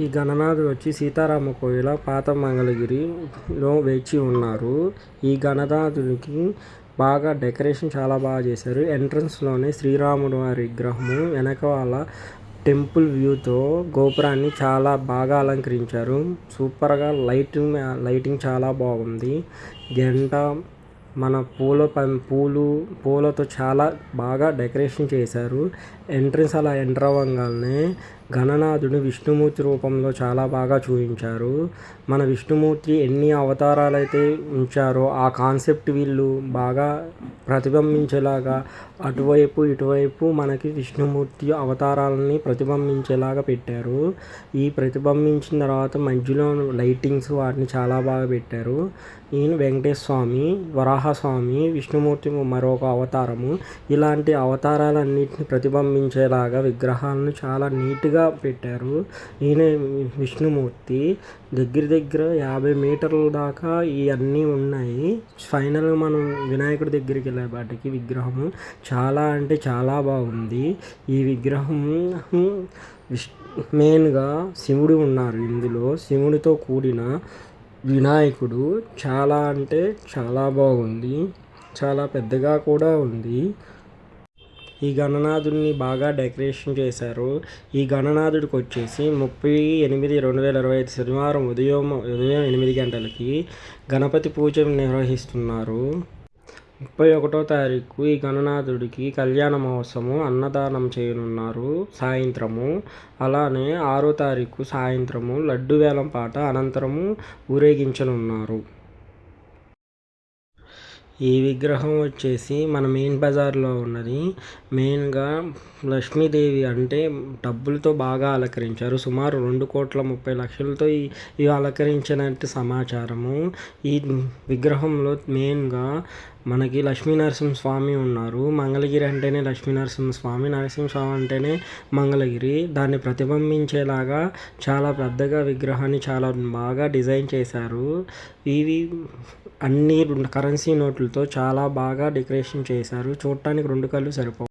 ఈ గణనాథుడు వచ్చి సీతారామ కోయిల పాత మంగళగిరిలో వేచి ఉన్నారు. ఈ గణనాథునికి బాగా డెకరేషన్ చాలా బాగా చేశారు. ఎంట్రన్స్లోనే శ్రీరాముడు వారి విగ్రహము, వెనకాల టెంపుల్ వ్యూతో గోపురాన్ని చాలా బాగా అలంకరించారు. సూపర్గా లైటింగ్ చాలా బాగుంది. గంట మన పూలతో చాలా బాగా డెకరేషన్ చేశారు. ఎంట్రన్స్ అలా ఎంటర్ అవ్వగానే గణనాథుడు విష్ణుమూర్తి రూపంలో చాలా బాగా చూపించారు. మన విష్ణుమూర్తి ఎన్ని అవతారాలు అయితే ఉంచారో ఆ కాన్సెప్ట్ వీళ్ళు బాగా ప్రతిబింబించేలాగా అటువైపు ఇటువైపు మనకి విష్ణుమూర్తి అవతారాలని ప్రతిబింబించేలాగా పెట్టారు. ఈ ప్రతిబింబించిన తర్వాత మధ్యలో లైటింగ్స్ వాటిని చాలా బాగా పెట్టారు. ఈయన వెంకటేశ్వర స్వామి, వరాహస్వామి, విష్ణుమూర్తి మరొక అవతారము. ఇలాంటి అవతారాలన్నింటిని ప్రతిబింబించేలాగా విగ్రహాలను చాలా నీట్గా పెట్టారు. ఈయన విష్ణుమూర్తి దగ్గర 50 మీటర్ల దాకా ఇవన్నీ ఉన్నాయి. ఫైనల్గా మనం వినాయకుడి దగ్గరికి వెళ్ళేపాటికి విగ్రహము చాలా అంటే చాలా బాగుంది. ఈ విగ్రహం మెయిన్గా శివుడు ఉన్నారు ఇందులో. శివుడితో కూడిన వినాయకుడు చాలా అంటే చాలా బాగుంది. చాలా పెద్దగా కూడా ఉంది. ఈ గణనాథుడిని బాగా డెకరేషన్ చేశారు. ఈ గణనాథుడికి వచ్చేసి 30/8/2025 శనివారం ఉదయం 8 గంటలకి గణపతి పూజ నిర్వహిస్తున్నారు. 31వ తారీఖు ఈ గణనాథుడికి కళ్యాణ మహోత్సవం, అన్నదానం చేయనున్నారు సాయంత్రము. అలానే 6వ తారీఖు సాయంత్రము లడ్డు వేలం పాట అనంతరము ఊరేగించనున్నారు. ఈ విగ్రహం వచ్చేసి మన మెయిన్ బజార్లో ఉన్నది. మెయిన్గా లక్ష్మీదేవి అంటే డబ్బులతో బాగా అలంకరించారు. సుమారు 2,30,00,000తో ఇవి అలంకరించినట్టు సమాచారము. ఈ విగ్రహంలో మెయిన్గా మనకి లక్ష్మీనరసింహస్వామి ఉన్నారు. మంగళగిరి అంటేనే లక్ష్మీనరసింహస్వామి, నరసింహస్వామి అంటేనే మంగళగిరి. దాన్ని ప్రతిబింబించేలాగా చాలా పెద్దగా విగ్రహాన్ని చాలా బాగా డిజైన్ చేశారు. ఇవి అన్ని కరెన్సీ నోట్లతో చాలా బాగా డెకరేషన్ చేశారు. చూడటానికి 2 కళ్ళు సరిపోవు.